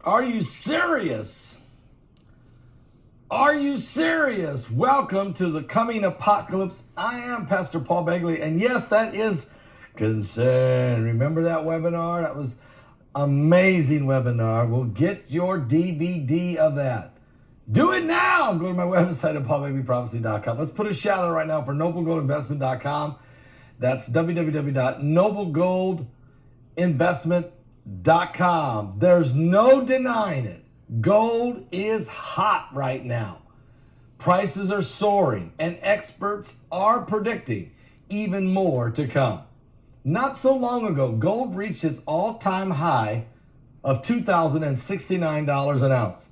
Are you serious? Are you serious? Welcome to the coming apocalypse. I am Pastor Paul Begley, and yes, that is concern. Remember that webinar? That was amazing webinar. We'll get your DVD of that. Do it now. Go to my website at paulbegleyprophecy.com. Let's put a shout out right now for noblegoldinvestment.com. That's www.noblegoldinvestment.com. There's no denying it. Gold is hot right now. Prices are soaring, and experts are predicting even more to come. Not so long ago, gold reached its all-time high of $2,069 an ounce.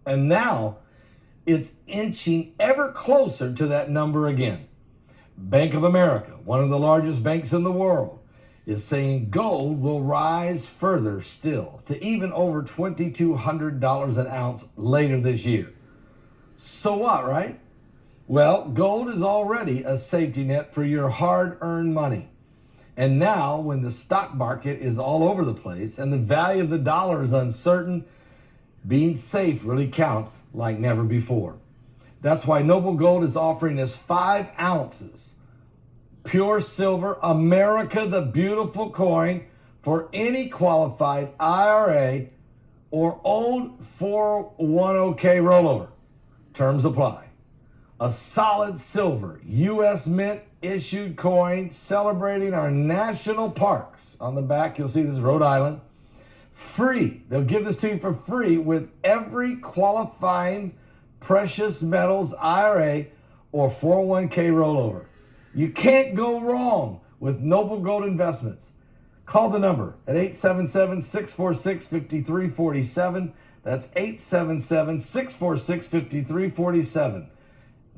And now it's inching ever closer to that number again. Bank of America, one of the largest banks in the world, is saying gold will rise further still to even over $2,200 an ounce later this year. So what, right? Well, gold is already a safety net for your hard-earned money. And now, when the stock market is all over the place and the value of the dollar is uncertain, being safe really counts like never before. That's why Noble Gold is offering us 5 ounces pure silver, America the Beautiful coin for any qualified IRA or old 401k rollover. Terms apply. A solid silver U.S. Mint issued coin celebrating our national parks. On the back, you'll see this Rhode Island. Free. They'll give this to you for free with every qualifying precious metals IRA or 401k rollover. You can't go wrong with Noble Gold Investments. Call the number at 877-646-5347. That's 877-646-5347.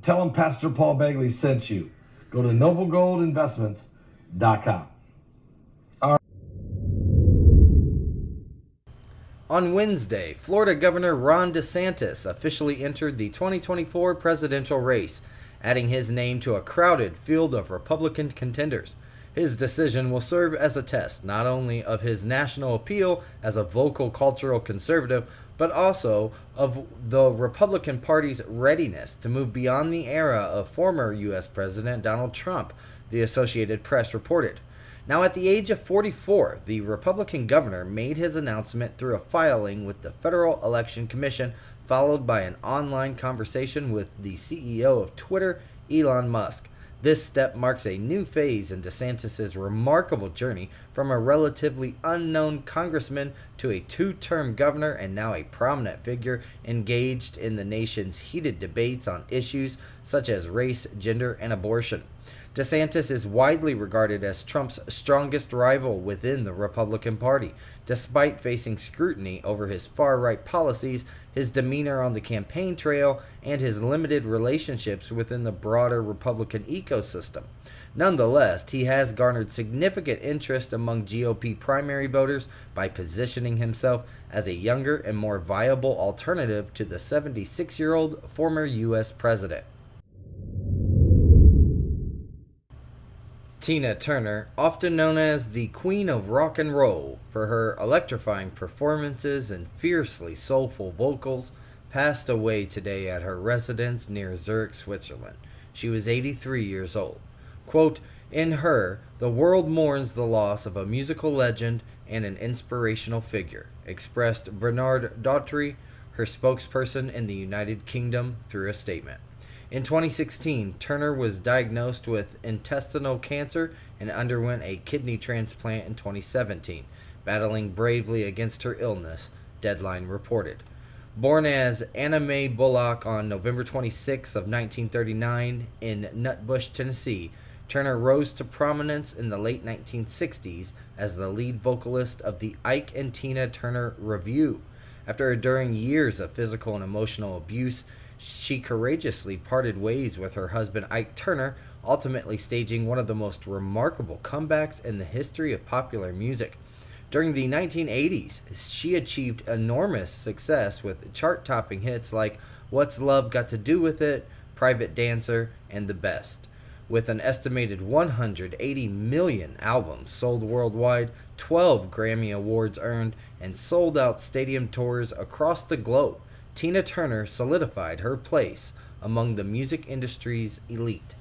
Tell them Pastor Paul Begley sent you. Go to noblegoldinvestments.com. On Wednesday, Florida Governor Ron DeSantis officially entered the 2024 presidential race, adding his name to a crowded field of Republican contenders. His decision will serve as a test not only of his national appeal as a vocal cultural conservative, but also of the Republican Party's readiness to move beyond the era of former U.S. President Donald Trump, the Associated Press reported. Now, at the age of 44, the Republican governor made his announcement through a filing with the Federal Election Commission, followed by an online conversation with the CEO of Twitter, Elon Musk. This step marks a new phase in DeSantis' remarkable journey from a relatively unknown congressman to a 2-term governor and now a prominent figure engaged in the nation's heated debates on issues such as race, gender, and abortion. DeSantis is widely regarded as Trump's strongest rival within the Republican Party. Despite facing scrutiny over his far-right policies, his demeanor on the campaign trail, and his limited relationships within the broader Republican ecosystem. Nonetheless, he has garnered significant interest among GOP primary voters by positioning himself as a younger and more viable alternative to the 76-year-old former U.S. president. Tina Turner, often known as the Queen of Rock and Roll for her electrifying performances and fiercely soulful vocals, passed away today at her residence near Zurich, Switzerland. She was 83 years old. Quote, "In her, the world mourns the loss of a musical legend and an inspirational figure," expressed Bernard Daughtry, her spokesperson in the United Kingdom, through a statement. In 2016, Turner was diagnosed with intestinal cancer and underwent a kidney transplant in 2017, battling bravely against her illness, Deadline reported. Born as Anna Mae Bullock on November 26 of 1939 in Nutbush, Tennessee, Turner rose to prominence in the late 1960s as the lead vocalist of the Ike and Tina Turner Revue. After enduring years of physical and emotional abuse, she courageously parted ways with her husband Ike Turner, ultimately staging one of the most remarkable comebacks in the history of popular music. During the 1980s, she achieved enormous success with chart-topping hits like What's Love Got to Do with It, Private Dancer, and The Best. with an estimated 180 million albums sold worldwide, 12 Grammy Awards earned, and sold-out stadium tours across the globe. Tina Turner solidified her place among the music industry's elite.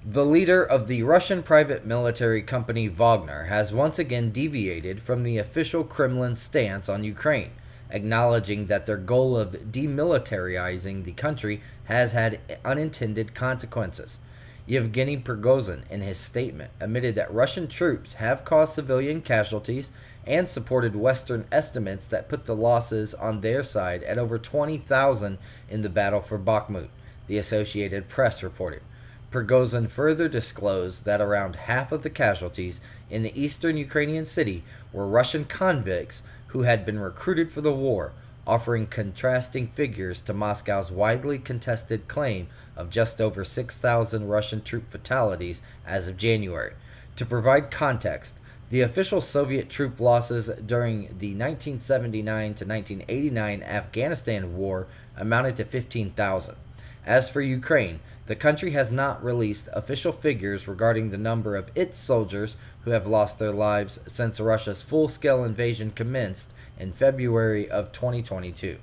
The leader of the Russian private military company Wagner has once again deviated from the official Kremlin stance on Ukraine, acknowledging that their goal of demilitarizing the country has had unintended consequences. Yevgeny Prigozhin, in his statement, admitted that Russian troops have caused civilian casualties and supported Western estimates that put the losses on their side at over 20,000 in the battle for Bakhmut, the Associated Press reported. Prigozhin further disclosed that around half of the casualties in the eastern Ukrainian city were Russian convicts who had been recruited for the war, offering contrasting figures to Moscow's widely contested claim of just over 6,000 Russian troop fatalities as of January. To provide context, the official Soviet troop losses during the 1979 to 1989 Afghanistan war amounted to 15,000. As for Ukraine, the country has not released official figures regarding the number of its soldiers who have lost their lives since Russia's full-scale invasion commenced in February of 2022.